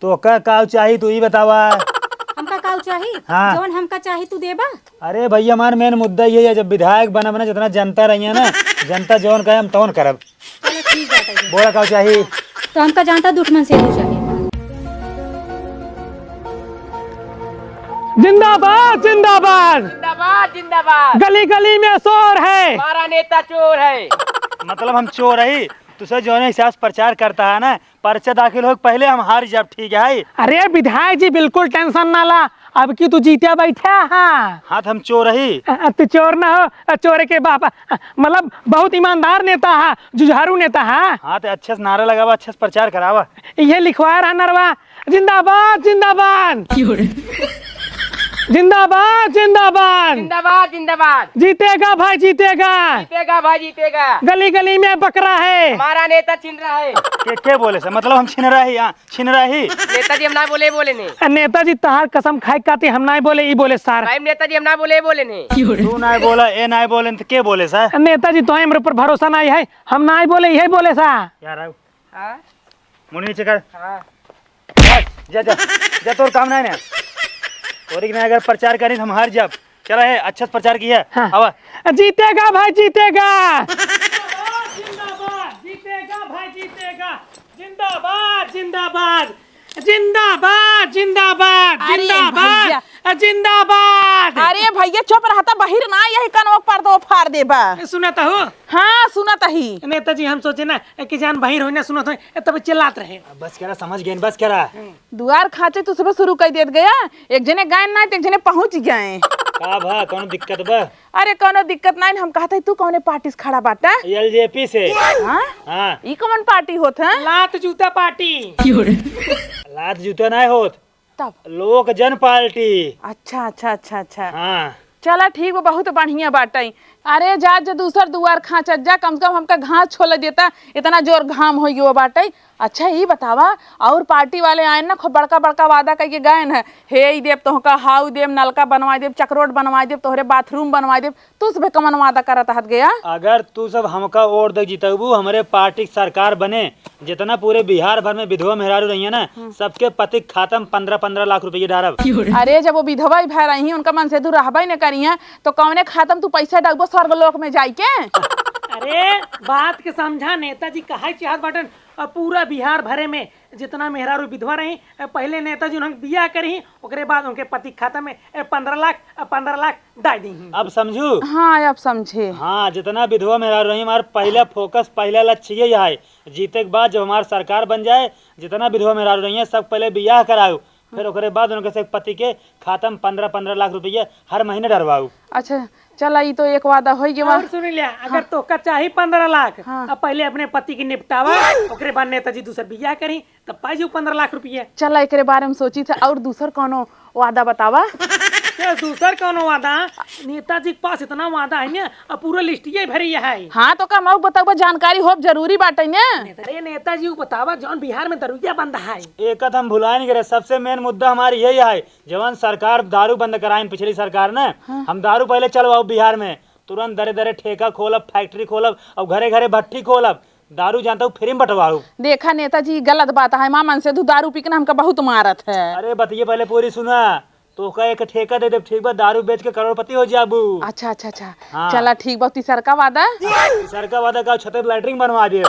तो का चाहिए तू ही बतावा। हमका काऊ चाही? हाँ। जवन हमका चाही तू देबा? अरे भैया हमारा मेन मुद्दा ये है, जब विधायक बनब ना जितना जनता रही है ना, जनता जौन कहे हम तौन करब। चलो ठीक बात है। बोला का चाहिए? तो हमका जानता दुश्मन से चाहिए। जिंदाबाद जिंदाबाद जिंदाबाद जिंदाबाद। गली गली में शोर है, हमारा नेता चोर है। मतलब हम चोर रही तुझे जो है हिसाब से प्रचार करता है ना, पर्चा दाखिल हो पहले हम हार जब, ठीक है? अरे विधायक जी बिल्कुल टेंशन ना ला, अब की तू जीतिया बैठा। हाँ हाँ तो हम चोर रही। तू चोर ना हो, चोर के बाप मतलब बहुत ईमानदार नेता है, जुझारू नेता है। हाँ तो अच्छे से नारा लगावा, अच्छे से प्रचार करावा। ये लिखवा रहा नरवा, जिंदाबाद जिंदाबाद जिंदाबाद जिंदाबाद जिंदाबाद जिंदाबाद। जीतेगा भाई जीतेगा, जीतेगा भाई जीतेगा। गली गली में बकरा है। हमारा नेता छिन रहा है। के बोले सर, मतलब हम छिन रही? हाँ छिन रही। नेताजी हम ना बोले बोले ने। नेताजी तहार कसम खाए काती हम ना बोले, ई बोले सर। भाई नेताजी हम ना बोले बोले ने। तू ना बोला, ए ना बोले तो के बोले सर? नेताजी तो हमारे ऊपर भरोसा नहीं है, हम ना बोले यही बोले सा। यार हाँ मुनि नीचे कर। हाँ। जा जा जा, तोर काम नहीं ना और अगर प्रचार करी तो हम हार जब। चला है अच्छा से प्रचार किया। हाँ। हवा जीतेगा भाई जीतेगा, जिंदाबाद जीतेगा भाई जीतेगा, जिंदाबाद जिंदाबाद जिंदाबाद जिंदाबाद अरे जिंदाबाद जिंदाबाद। अरे भैया चुप रहता, बहिर ना यही कनवा पर दो फाड़ देबा। सुनता हो? हाँ सुनत ही। नेताजी हम सोचे ना कि जान बहिर हो ना सुनत हो तब चिल्लात रहे। बस करा, समझ गए बस करा। दुआर खाचे तो सुबह शुरू कर देत गया, एक जने गाय ना एक जने पहुंच गए। का भा कौन दिक्कत बा? अरे कोनो दिक्कत नहीं, हम कहते तू कौने पार्टी से खड़ा बाटा? एलजेपी से। हाँ हाँ ई कौन पार्टी होत है? लात जूता पार्टी। लात जूता नहीं होत, तब लोक जन पार्टी। अच्छा अच्छा अच्छा अच्छा। हाँ चला ठीक बा, बहुत बढ़िया बाटा। अरे जा जो दूसर दुआर खाचा जा, कम से कम हमका घास छोल देता, इतना जोर घाम हो गयो बाटे। अच्छा ये बतावा, और पार्टी वाले आए ना खूब बड़का बड़का वादा करके गए है, हे ई देव तोहका हाउ देव, नलका बनवा देव, चक्रोट बनवा देव, तोहरे बाथरूम बनवा देव। तू सब कमन वादा करत हत गया? अगर तू सब हमका वोट दे जीतबू, हमारे पार्टी की सरकार बने, जितना पूरे बिहार भर में विधवा मेहरारू रही है ना, सबके पति खातम 15-15 लाख रुपए डालब। अरे जब वो विधवा ही भय रही उनका मन से दूर रहबा ही न करी है, तो कौने खातम तू पैसा डगबो स्वर्गलोक में जाई के? अरे बात के समझा, नेताजी कहा चाहत बाटन पूरा बिहार भरे में जितना मेहरारू विधवा रही, पहले नेताजी उन्हें बिया करी, ओकरे बाद उनके पति खाता में 15 लाख डाल दी। अब समझू? हाँ अब समझे। हाँ जितना विधवा मेहरारू रही, हमारा पहला फोकस, पहला लक्ष्य यही है, जीते के बाद जब हमारी सरकार बन जाए, जितना विधवा मेहरारू रही है सब पहले बियाह कराऊ, फिर ओकरे बाद उनके से पति के खाता में 15-15 लाख रुपये हर महीने डरवाऊ। अच्छा चला ये तो एक वादा हो गया। और सुन लिया, अगर तो का चाहिए 15 लाख, हाँ। अब पहले अपने पति की निपटावा, ओकरे बाद नेताजी दूसर बियाह करी, तब पाई जो 15 लाख रुपये। चला एक बारे में सोची था, और दूसर कोनो वादा बतावा? दूसर कौन वादा? नेताजी के पास इतना वादा है ना, अब पूरा लिस्ट ये भरी है। हाँ तो कम बताओ, जानकारी हो जरूरी बाटे ने। अरे नेताजी को बतावा जौन बिहार में दरुइया बंद है। एक हम भुला नहीं करे, सबसे मेन मुद्दा हमारी यही है, जवान सरकार दारू बंद कराई पिछली सरकार ने, हम दारू पहले चलवाओ बिहार में, तुरंत दरे दरे ठेका खोलब, फैक्ट्री खोलब और घरे घरे भट्टी खोलब, दारू जानता हूँ फ्री में बंटवाऊ। देखा नेताजी गलत बात है, मामन से दारू पीना हमका बहुत मारत है। अरे बताइए पहले पूरी सुना, तो का एक ठेका दे दे, ठीक बा, दारू बेच के करोड़पति हो जाबू। अच्छा अच्छा अच्छा। हाँ। चला ठीक बा, तीसर का वादा? सर का वादा का छते पे लैटरिंग बनवा दिए।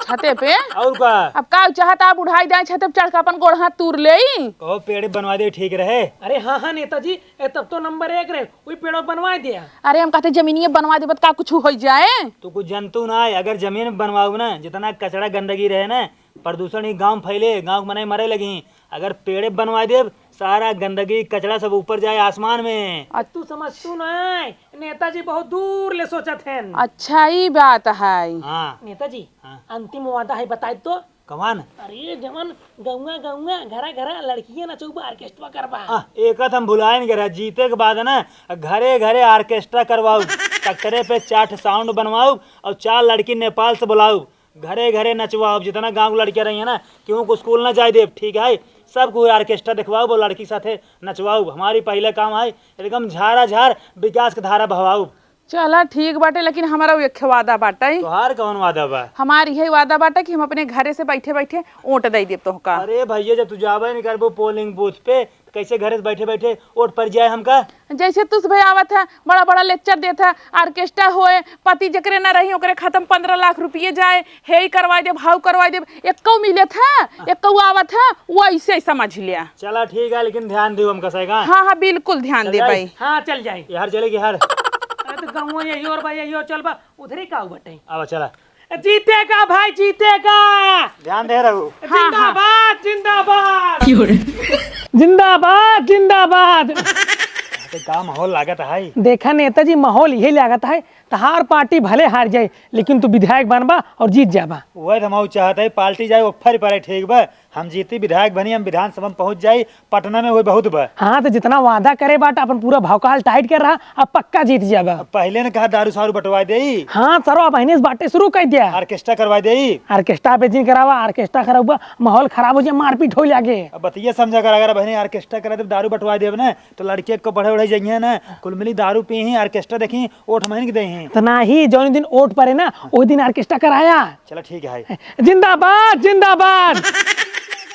छते पे? और का? अब का चाहता आप उठाई जाए छते पे, चढ़ के अपन गोड़ हाथ तूर ले। कहो पेड़ बनवा दे, ठीक रहे। अरे हाँ हाँ नेताजी, तब तो नंबर 1 रहे, वही पेड़ों बनवा दिया। अरे हम कहते जमीनिये बनवा दे, का कुछ हो जाए? तो कुछ जंतु ना है, अगर जमीन बनवाऊ ना, जितना कचरा गंदगी रहे ना, प्रदूषण ही गांव फैले, गांव मने मरे लगी। अगर पेड़ बनवा दे, सारा गंदगी कचरा सब ऊपर जाए आसमान में। तू समझ तू नहीं, नेताजी बहुत दूर ले सोचत हैं। अच्छा ही बात है। हाँ नेताजी हाँ। अंतिम वादा है बताए तो? कमान अरे जवन गौवा गौवा घरा घरा लड़कियां नचौबा, ऑर्केस्ट्रा करवा। एक हम भुलाए नहीं करा, जीते के बाद ना घरे घरे ऑर्केस्ट्रा करवाऊ, टक्करे पे 4 साउंड बनवाऊ और 4 लड़की नेपाल से बुलाऊ, घरे घरे नचवाओ, जितना गांव लड़कियां रही है ना, क्यों को स्कूल ना जाए दे, ठीक है, सबको ऑर्केस्ट्रा दिखवाओ, वो लड़की साथे नचवाओ। हमारी पहले काम है एकदम झारा झार विकास की धारा बहाओ। चला ठीक बाटे, लेकिन हमारा एक वादा बाटे। तोहार कौन वादा बा? हमार यही वादा बाटे कि हम अपने घरे से बैठे बैठे ओट दे देब तोहका। अरे भैया जब तू जाबे नहीं करबो पोलिंग बूथ पे, कैसे घरे से बैठे बैठे वोट पड़ जाए हमका? जैसे तुस भाई आवत है, बड़ा बड़ा लेक्चर देता है, ऑर्केस्ट्रा होए, पति जकरे ना रही ओकरे खत्म 15 लाख रुपये जाए, हे करवा दे, भाव करवा दे, एक मिले था, एक आवत है, वो ऐसे समझ लिया। चला ठीक है, लेकिन ध्यान दियो हमका सही का। हाँ हाँ बिल्कुल ध्यान दे भाई। हाँ चल जाए। यार चलेगी यार। अरे तो गाँव यही और भाई यही और चल बा उधर ही का बटे। अब चला, जीतेगा भाई जीतेगा। ध्यान दे रहू। जिंदाबाद जिंदाबाद जिंदाबाद जिंदाबाद। का माहौल लागत है। देखा नेताजी माहौल यही लागत है, तहार पार्टी भले हार जाए लेकिन तू विधायक बनबा और जीत जाबा। वही हम चाहते है पार्टी जाए ऑफर पर ठीक बा, हम जीती विधायक बनी, हम विधानसभा में पहुंच जाई, पटना में वही बहुत बा। हाँ तो जितना वादा करे बाट अपन पूरा भौकाल टाइट कर रहा, अब पक्का जीत जाबा। पहले ने कहा दारू सारू बंटवा दे, हाँ सरो अब अहिने से बाटे शुरू कर दिया। ऑर्केस्ट्रा करवा दे। ऑर्केस्ट्रा पे जिन करावा, ऑर्केस्ट्रा खराब माहौल खराब हो जाए, मारपीट हो लागे। अब बतिया समझा कर, अगर बहनी ऑर्केस्ट्रा करा दे दारू बंटवा दे ना, तो लड़के को बढ़े बढ़े जाइए ना, कुल मिली दारू पी ही ऑर्केस्ट्रा देखी वोट महीने के दे ही। तो ना ही जो दिन वोट पड़े ना वो दिन ऑर्केस्ट्रा कराया। चलो ठीक है। जिंदाबाद जिंदाबाद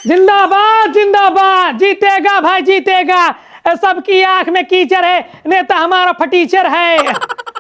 जिंदाबाद जिंदाबाद। जीतेगा भाई जीतेगा। सबकी आंख में कीचड़ है, नेता हमारा फटीचर है।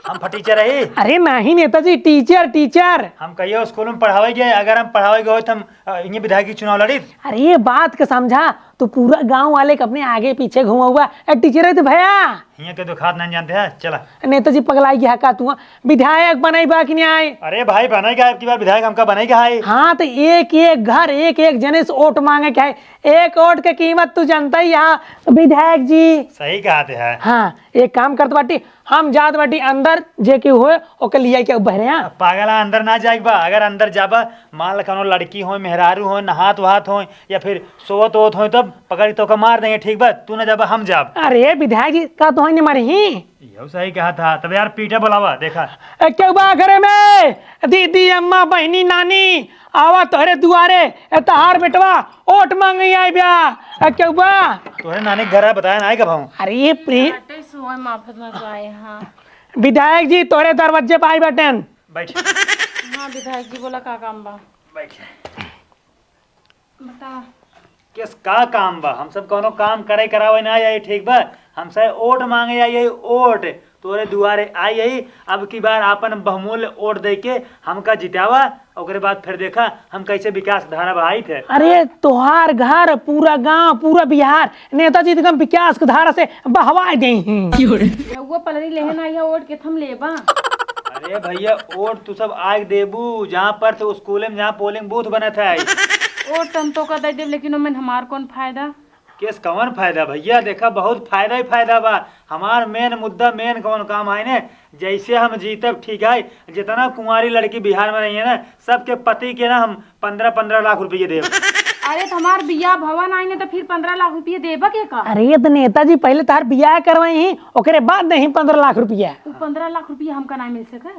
हम फटीचर रही। अरे नहीं नेताजी, टीचर टीचर। हम कहिए स्कूल में पढ़ावे गए, अगर हम पढ़ावे गए तो हम ये विधायक की चुनाव लड़ी। अरे ये बात का समझा, तो पूरा गांव वाले के अपने आगे पीछे घुमा हुआ टीचर है तो भैया यहाँ के तो खाद नहीं जानते हैं। चला नेताजी पगलाई गया का तू विधायक बनाई बा कि नहीं आए? अरे भाई बनेगा आपकी बार विधायक, हमका बनेगा है। हाँ तो एक एक घर एक एक जने से वोट मांगे क्या है, एक वोट की कीमत तू जानता ही। यहाँ विधायक जी सही कहते हैं। हाँ एक काम करते बाटी, हम जात बाटी अंदर जे के हुए ओके लिया क्या बहरे यहाँ पागला अंदर ना जाए बा, अगर अंदर जाबा मान लखनो लड़की हो, मेहरारू हो, नहात वहात हो या फिर सोवत वोत हो, तब पकड़ तो का मार देंगे। ठीक बा, तू ना जाबा हम जाब। अरे विधायक जी का तो नहीं मारी ही। यो सही कहा था। तब यार पीठे बुलावा देखा क्यों बा घरे में दीदी अम्मा बहनी नानी आवा तोहरे दुआरे तहार बेटवा वोट मांगे आई ब्या। क्यों बा तोहरे नानी के घर बताया ना, कब हूँ अरे प्री माफत मचवाए। हाँ विधायक जी तोरे दरवाजे पे आई बटन बैठ। हाँ विधायक जी बोला का काम बा? बैठ। बता। किस का काम बा? हम सब कोनो काम करे करावे ना आई। ठीक बा, हमसे वोट मांगे आई, वोट तोरे दुआरे आई आई। अब की बार आपन बहुमूल्य वोट दे के हमका जितावा, ओकरे बाद फिर देखा हम कैसे विकास धारा बढ़ाई थे। अरे तोहार घर पूरा गांव पूरा बिहार नेताजी एकदम विकास की धारा से बहवा दे। वो पलरी लेहन आई है वोट के थम लेबा। अरे भैया वोट तू सब आग देबू, जहाँ पर तो स्कूल में जहाँ पोलिंग बूथ बने थे वोट तम तो का दे देब, लेकिन ओमें हमार कौन फायदा? किस कौन फायदा भैया? देखा बहुत फायदा ही फायदा बा। हमार मेन मुद्दा मेन कौन काम है ने, जैसे हम जीतब ठीक है, जितना कुंवारी लड़की बिहार में रही है ना, सबके पति के ना हम 15-15 लाख रुपये देव। अरे हमार बिया भवन आई ने तो फिर 15 लाख रुपये देबा के का? अरे तो नेताजी पहले तार बियाह करवाई ही, ओकरे बाद नहीं 15 लाख रुपया। वो 15 लाख रुपया हमका नहीं मिल सका।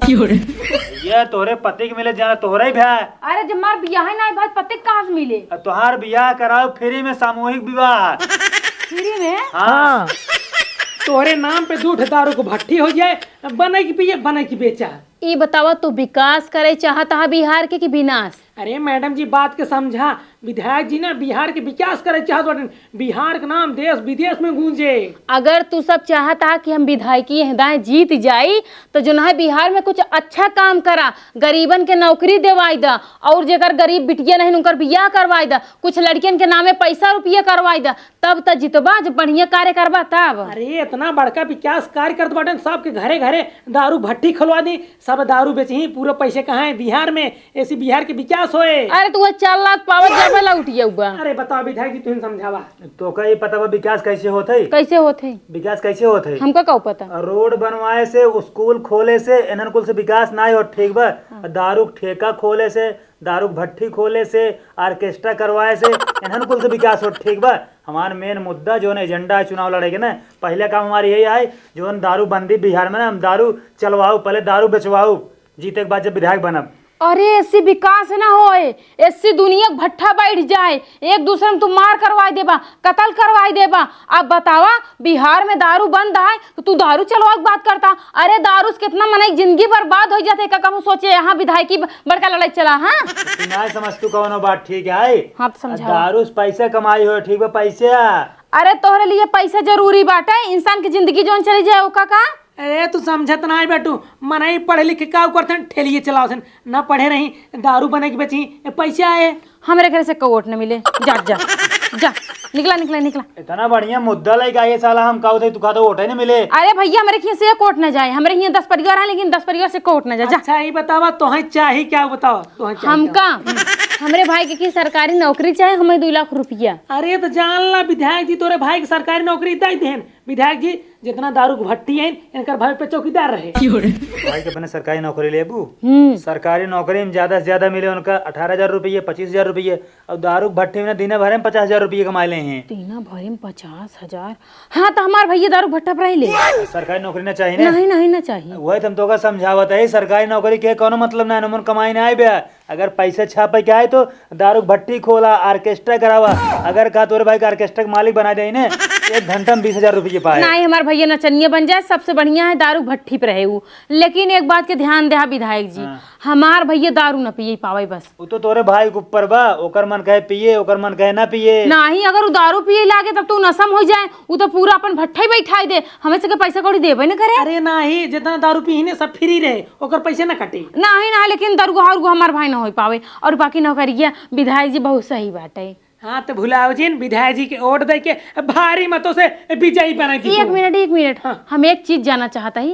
ये तोहरे पति के मिले जाना तोहरा ही भै। अरे जब मार बियाह नहीं भाई पति कहाँ से मिले? तोहार बियाह कराओ फ्री में, सामूहिक विवाह फ्री में? हाँ तोहरे नाम पे दूध दारू को भट्टी हो जाए, बने की पिए बने की बेचा। ये बतावा तू विकास करे चाहता है बिहार के कि विनाश? अरे मैडम जी बात के समझा, विधायक जी ने बिहार के विकास करे चाहत, बिहार का नाम देश विदेश में गूंजे। अगर तू सब चाहता कि हम विधायकी हदाएं जीत जाई तो जो है बिहार में कुछ अच्छा काम करा, गरीबन के नौकरी देवाई दा, और जेकर गरीब बिटिया नहीं उनकर बियाह करवाई दा, कुछ लड़कियन के नामे पैसा रुपया करवाई दा, तब तो जितबा जब बढ़िया कार्य करबा तब। अरे इतना बड़का विकास कार्य करते बाटन, सबके घरे घरे दारू भट्टी खुलवा दी, सब दारू बेची, पूरे पैसे कहाँ है बिहार में, ऐसी बिहार के विकास होए। अरे तू 4 लाख पावत जाबे ला उठिया हुआ। अरे बताओ विधायक जी तुम समझावा। तो का ये पता बा विकास कैसे होता है? कैसे होते? विकास कैसे होता है हमका का पता? रोड बनवाए से, स्कूल खोले से, इन्हन कुल से विकास ना हो। ठीक बा, दारू ठेका खोले से, दारू भट्टी खोले से, ऑर्केस्ट्रा करवाए से, इन्हन कुल से विकास हो। ठीक बा, हमारा मेन मुद्दा जो है एजेंडा है चुनाव लड़ेगे ना, पहले काम हमारी यही है जो दारू बंदी बिहार में ना, हम दारू चलवाओ, पहले दारू बेचवाओ, जीते के बाद जब विधायक बनब अरे ऐसी विकास ना होए, ऐसी दुनिया भट्ठा बैठ जाए, एक दूसरे में तू मार करवाई देबा, कत्ल करवाई देबा। अब बतावा बिहार में दारू बंद है तो तू दारू चलवा के बात करता। अरे दारू से कितना मने जिंदगी बर्बाद हो जाते का कहूँ सोचे यहाँ विधायकी बड़का लड़ाई चला। हाँ ना समझ तू कौनो बात ठीक है। हाँ तो समझाओ। दारू से पैसे कमाई हो ठीक बा पैसे। अरे तोहरे लिए पैसा जरूरी बाटे, इंसान की जिंदगी जोन चली जाए ओका का। अरे तू समझत ना बेटू, मनाई पढ़े लिखे का करते ठेलिए चलाओ सन, ना पढ़े रही दारू बने के बेची पैसे आए। हमारे घर से कोट न मिले, जा जा जा, निकला निकला निकला। इतना बढ़िया मुद्दा लेके आइए साला, हम कहते थे तू कहते वोट ही नहीं मिले। अरे भैया हमारे यहाँ से कोट न जाए, हमारे यहाँ 10 परिवार है लेकिन 10 परिवार से कोट न जाए। जा अच्छा ये बतावा तो चाहिए क्या, बताओ तो हमका हमारे भाई की सरकारी नौकरी चाहे, हमें 2 लाख रुपया। अरे तो जान ला विधायक जी तोरे भाई की सरकारी नौकरी दे देन। विधायक जी जितना दारू की भट्टी है इनकर भाई पे चौकीदार रहे। भाई के अपने सरकारी नौकरी लेबू, सरकारी नौकरी में ज्यादा से ज्यादा मिले उनका 18,000 रुपये 25,000 रुपये, और दारू भट्टी में दिन भर में 50,000 रुपये कमाए ले हैं। दिन भर में 50,000। हाँ तो हमारे भैया दारू भट्टा पर ही ले। सरकारी नौकरी ना चाहिए ना? नहीं नहीं ना चाहिए। वही तुम तो का समझावत है, सरकारी नौकरी के कोनो मतलब ना, नमन कमाई ना आए बे। अगर पैसे छापे के आए तो दारू भट्टी खोला, ऑर्केस्ट्रा करावा। अगर कहा तोरे भाई का ऑर्केस्ट्रा के मालिक बना दे ने, 1 घंटा में 20,000 रुपये पाए। नहीं हमारे भैया नचनिया बन जाए सबसे बढ़िया है, दारू भट्टी पे रहे वो। लेकिन एक बात के ध्यान दे विधायक जी, हमार भैया दारू न पिए पावे बस। वो तो तोरे भाई के ऊपर बा, ओकर मन कहे पिए, ओकर मन कहे ना पिए। नहीं अगर वो दारू पिए लागे तब तो नशम हो जाए, वो तो पूरा अपन भट्टा ही बैठाई दे, हमें से पैसा कौड़ी देबे न करे। अरे नहीं, जितना दारू पी ने सब फ्री रहे, ओकर पैसे ना कटे। नहीं ना लेकिन दरगुहा हमार भाई ना हो पावे। और बाकी नौकरिया विधायक जी बहुत सही बात है। हाँ तो भुलाओ जी विधायक जी के वोट दे के भारी मतों से विजयी बनाई थी। एक मिनट हम एक चीज जानना चाहता ही,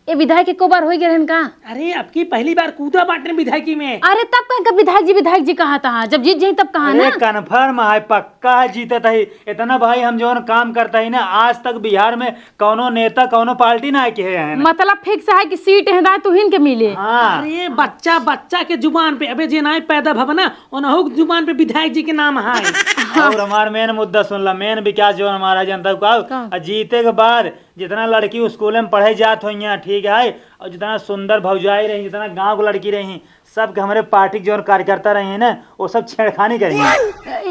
ये विधायक को बार हो गए का? अरे अब की पहली बार कूदा बांटने विधायकी में। अरे तब कब विधायक जी कहा था, जब जीत जाई तब कहा ना। कन्फर्म है, पक्का है जीतत है। इतना भाई हम जो काम करता है ना, आज तक बिहार में कौनो नेता कौनो पार्टी ना आके है। मतलब फिक्स है कि सीट है तो हिन के मिले। हाँ। अरे बच्चा के जुबान पे अबे जे ना पैदा भवना उनहु के जुबान पे विधायक जी के नाम है। और हमारा मेन मुद्दा सुन ला, मेन विकास जो हमारा जनता का जीते के बाद जितना लड़की स्कूल में पढ़े जात हो ठीक है, और जितना सुंदर भौजाई रही, जितना गांव की लड़की रही, सब के हमारे पार्टी के जो कार्यकर्ता रहे हैं ना, वो सब छेड़खानी करेंगे।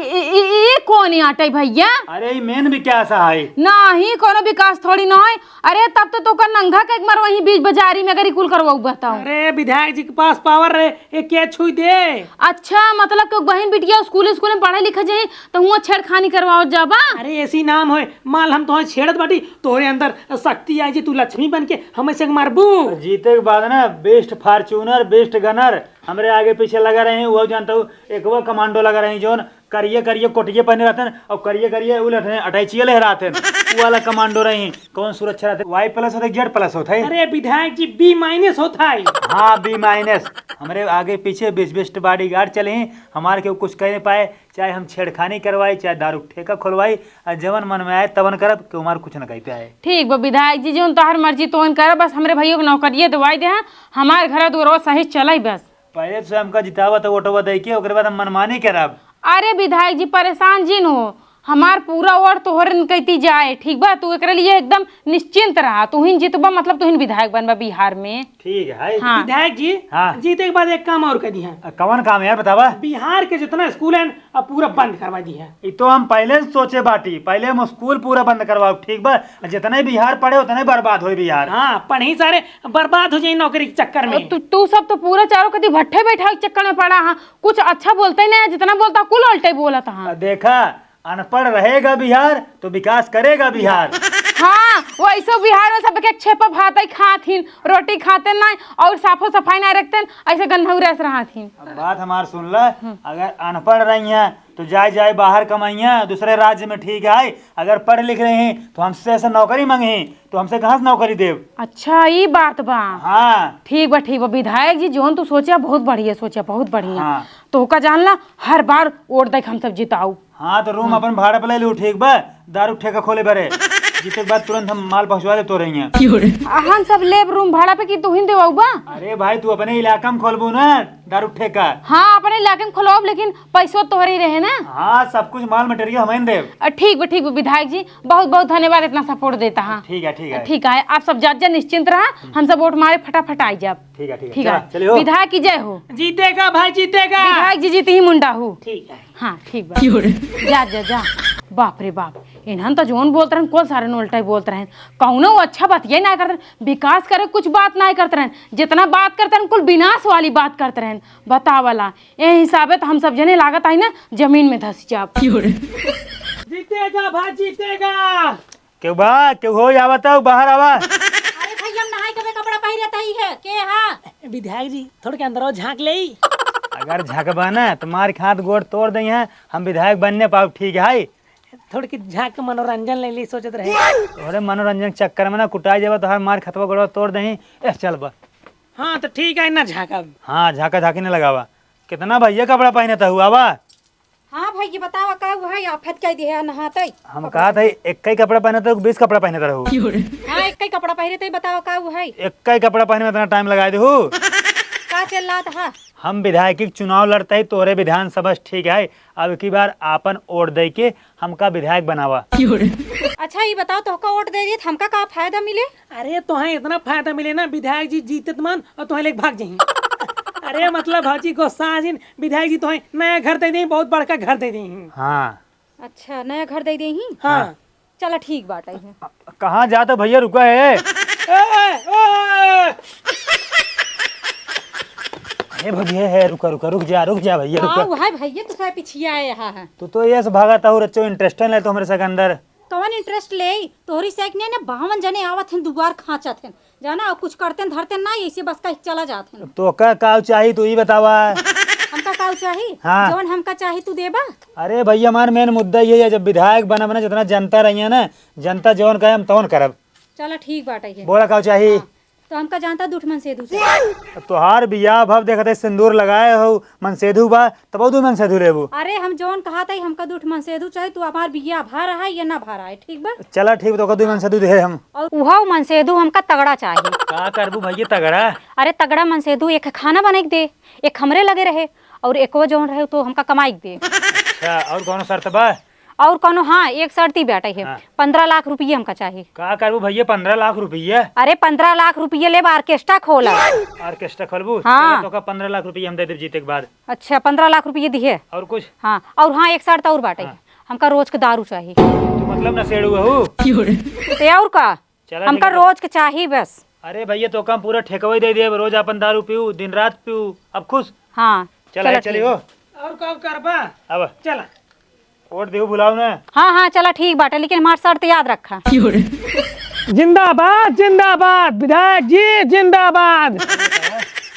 ये कौन आटे भैया? अरे मेन विकास है। नहीं कोनो विकास थोड़ी ना है। अरे तब तो का नंगा के एक बार वहीं बीच बाजारी में अगर कुल करवाऊ बताओ। अरे विधायक जी के पास पावर रहे, ये क्या छुई दे। अच्छा मतलब कि बहन बिटिया स्कूल में पढ़े लिखे जाए तो हुआ छेड़खानी करवाओ जाबा। अरे ऐसी नाम हो माल हम तो छेड़त बाटी, तोरे अंदर शक्ति आई जी, तू लक्ष्मी बन के हमें से मारबू। जीते के बाद ना बेस्ट फार्चूनर बेस्ट गनर हमारे आगे पीछे लगा रहे हैं। वो जानता हूँ एक वो कमांडो लगा रहे हैं जो करिए कोटिये पहने रहते हैं, और करिए अटैचिए लहराते हैं, वो वाला कमांडो रहे हैं। कौन सुरक्षा रहते? Y+ होता है, Z+ होता है। अरे विधायक जी B- होता है। हाँ B-। हमारे आगे पीछे बेस्ट बॉडीगार्ड चले हैं, हमारे के कुछ कह नहीं पाए, चाहे हम छेड़खानी करवाई, चाहे दारू ठेका खोलवाई, जवन मन में आए तवन करब, कि हमारे कुछ न कह पे आए। ठीक बा विधायक जी जो तोहर मर्जी तो कर, बस हमरे भैया को नौकरिये दवाई दे, हमारे घर दूर सही चलाई बस। पहले तो हमका जितावा तो वोटवा दे के, ओकरे बाद हम मनमानी करब। अरे विधायक जी परेशान जिन हो, हमार पूरा वोट तोहर कहती जाए, ठीक बा? तू एकरे लिए एकदम निश्चिंत रहा, तू ही जीतबा, मतलब तू ही विधायक बनबा बिहार में। ठीक है। हाँ। विधायक जी हाँ। जीते के बाद एक काम और कर दी है। कौन काम है यार बतावा? बिहार के जितना स्कूल है अब पूरा बंद करवा दी है। ये तो हम पहले से सोचे बाटी, पहले हम स्कूल पूरा बंद करवाओ, ठीक बा? जितने बिहार पढ़े उतने बर्बाद हो बिहार। हाँ पढ़ी सारे बर्बाद हो जाए नौकरी के चक्कर में। तू सब तो पूरा चारों कभी भट्ठे बैठा के चक्कर में पड़ा। हाँ कुछ अच्छा बोलते ही नहीं, जितना बोलता कुल उल्टे बोला था। देखा, अनपढ़ रहेगा बिहार तो विकास करेगा बिहार। हाँ वो ऐसे बिहार में सब के छेपा भात ही खाथिन, रोटी खाते नहीं और साफो सफाई नहीं रखते, ऐसे गंधा रह रहा थी। अब बात हमार सुन ला, अगर अनपढ़ रही हैं तो जाए बाहर कमाइया दूसरे राज्य में, ठीक है? अगर पढ़ लिख रहे हैं तो हमसे ऐसा नौकरी मांगे तो हमसे कहाँ से नौकरी देव? अच्छा ये बात बा। हाँ ठीक बा विधायक जी जोन तू सोचा बहुत बढ़िया सोचा, बहुत बढ़िया। हाँ। तो का जानला हर बार वोट देख हम सब जिताऊ। हाँ तो रूम अपन भाड़ा पे ले लू, ठीक बा? दारू ठेका खोले बरे। जीते के बाद तुरंत हम माल पहुंचवा दे तो रही हैं। हम सब लेब रूम भाड़ा पे की तू ही देवाऊ बा। अरे भाई तू अपने इलाका में खोलबू ना दारू ठेका। हाँ अपने इलाके में खोलब लेकिन पैसो तोहरे रहे ना। हाँ सब कुछ माल मटेरियल हमें देव। ठीक बा विधायक जी, बहुत बहुत धन्यवाद इतना सपोर्ट देता है। ठीक है ठीक है, आप सब जा निश्चिंत रहा, हम सब वोट मारे फटाफट आई जाब। ठीक है चलिए। विधायक की जय हो। जीतेगा भाई जीतेगा। विधायक जी जीती ही मुंडा हूँ। ठीक है। हाँ ठीक बा। जा बाप रे बाप, इन्हन तो जोन बोलते रहन कोल सारे उल्टा बोलते रहन। कौनो अच्छा बात ये ना करते, विकास करे कुछ बात ना करते रहन, जितना बात करते रहन कुल विनाश वाली बात करते रहन। बतावला ए हिसाबे तो हम सब जने लागत आई ना जमीन में धस जाब। जीतेगा भाई जीतेगा। क्यों हो या बताओ बाहर आवा। अरे भैया नहाई के कपड़ा पहिरत ही है के हां विधायक जी थोड़े के अंदर झांक ले। अगर झकबा ना तुम्हारे हाथ गोड़ तोड़ दई हैं, हम विधायक बनने पाओ। ठीक है थोड़ी की झांक के मनोरंजन ले ली सोचत रहे। अरे मनोरंजन चक्कर में ना कुटाई जाबा तो हर मार खतवा गोड़वा तोड़ दही। चल बा। हाँ तो ठीक है ना झांका। हाँ झाका झाकी नहीं लगावा। कितना भैया कपड़ा पहने था हुआ बा। हां भैया बतावा का हुआ है आफत कह दिया नहाते। हम कहा था एक ही कपड़ा पहने था 20 कपड़ा पहने रहू। हां एक ही कपड़ा पहिरे बतावा का हुआ है। एक ही कपड़ा पहने में इतना टाइम लगा देहू। का चल रहा था। हम विधायक के चुनाव लड़ते ही तोरे विधानसभा ठीक है। अब की बार आपन वोट दे के हमका विधायक बनावा। अच्छा ये बताओ तो का वोट दे दिए हमका का फायदा मिले। अरे तुम्हें इतना फायदा मिले ना विधायक जी जीतत मन और तुम्हें लेके भाग जाइए। अरे मतलब भाजी गुस्सा आजिन विधायक जी तुम्हें नया घर दे दें, बहुत बड़का घर दे दें। हाँ अच्छा नया घर दे ही। हाँ चला ठीक बात है। कहाँ जाता भैया रुका है। अरे भैया है रुक जा भैया रुक। हां है भैया तो सारे पीछे आए हां। तू तो ये भागता हो रच्चो इंटरेस्ट ले तो हमारे संग अंदर। कौन इंटरेस्ट ले तोहरी सेक ने 52 जने आवत हैं दुबार खांचत हैं जाना और कुछ करते धरते ना ऐसे बस का चला जाते हैं। तो का काव चाहिए तू ही बतावा। हमका काव चाहिए। हाँ। जौन हमका चाहिए तू देबा। अरे भैया हमारा मेन मुद्दा ये है जब विधायक बना जितना जनता रही है ना जनता जौन कहे हम तौन करब। चला ठीक बात है। बोला काव चाहिए। तो हमका जानता दूठ मनसेधु से। तोहार बियाह भव देखते सिंदूर लगाए हो मनसेधु बा तब तू मनसेधु लेबू। अरे हम जौन कहा था हमका दूठ मनसेधु चाहे तू हमार बिया भा रहा है या ना भा रहा है ठीक बा। चला ठीक तो कदू मनसेधु दे हम। और उहा मनसेधु हमका तगड़ा चाहिए। का करबू भैया तगड़ा। अरे तगड़ा मनसेधु एक खाना बना के दे, एक हमरे लगे रहे और एक वो जौन रहे तो हमका कमाई दे। अच्छा और कौन शर्त बा। और कौनो हाँ एक शर्ती बैठे है। हाँ। 15 लाख रुपये हमका चाहिए। का करबू भैया 15 लाख रुपया। अरे 15 लाख रुपये ले ऑर्केस्ट्रा खोला। ऑर्केस्ट्रा खोलबू। हाँ। तो का 15 लाख रुपया हम दे देब जीते के बाद। अच्छा 15 लाख रुपये दिए। और कुछ। हाँ और हाँ एक शर्त और बाटे। हमका रोज के दारू चाहिए। तू मतलब नशेड़ू हूँ। ते और का चला हमका ठीक है। रोज के चाहिए बस। अरे भैया तो कम पूरा ठेकवा दे दिए रोज अपन दारू पीऊ दिन रात पीऊ अब खुश। हाँ चला ठीक। चलियो और कब करबा। अब चला वोट देऊ बुलाओ ना। हाँ चला ठीक बाटे लेकिन हमारी शर्त याद रखा। जिंदाबाद जिंदाबाद विधायक जी जिंदाबाद।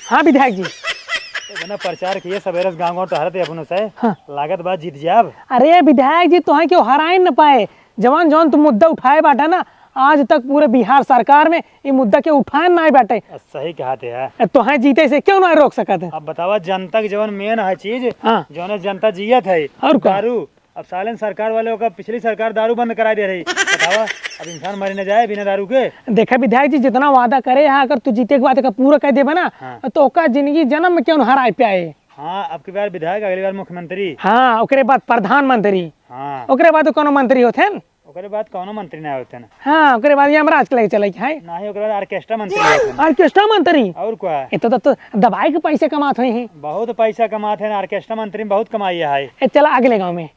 हाँ विधायक जी। इतना प्रचार किए सवेरे गाँव गाँव टहरते अपन से। लागत बात जीत जाब। अरे विधायक जी तो क्यों हराए न पाए जवान जवान तुम मुद्दा उठाए बाटा ना आज तक पूरे बिहार सरकार में ये मुद्दा के उठाए ना बाटे। सही कहते हैं। तो है जीते से क्यों ना रोक सकते। अब बतावा जनता के जवन मेन है चीज हाँ। जौन जनता जियत है और का? दारू। अब सालन सरकार वाले का पिछली सरकार दारू बंद करा दे रही। बतावा अब इंसान मर न जाए बिना दारू के। देखा विधायक जी जितना वादा करे है अगर तू जीते के बाद का पूरा कह देबा ना हाँ। तो ओका जिंदगी जन्म में क्यों हराए पे आए। हाँ अब की बार विधायक अगली बार मुख्यमंत्री। हाँ ओकरे बाद प्रधानमंत्री। हाँ ओकरे बाद कोनो मंत्री होते हैं। ओकरे बाद कौनो मंत्री ना होते ना। हाँ ओकरे बाद यमराज के लगे चले है ना ही ओकरे बाद ऑर्केस्ट्रा मंत्री होते हैं। ऑर्केस्ट्रा मंत्री। और क्या ये तो दवाई के पैसे कमाते हैं। बहुत पैसा कमाते हैं ऑर्केस्ट्रा मंत्री में बहुत कमाई है। ये चला अगले गांव में।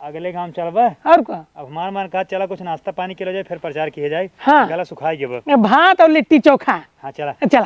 अगले गाँव चलबा। और क्या अब हमार मन कहा चला कुछ नाश्ता पानी किया जाए फिर प्रचार किया जाए। हाँ। गला सुखाई के बस। भात और लिट्टी चोखा। हाँ चला। चला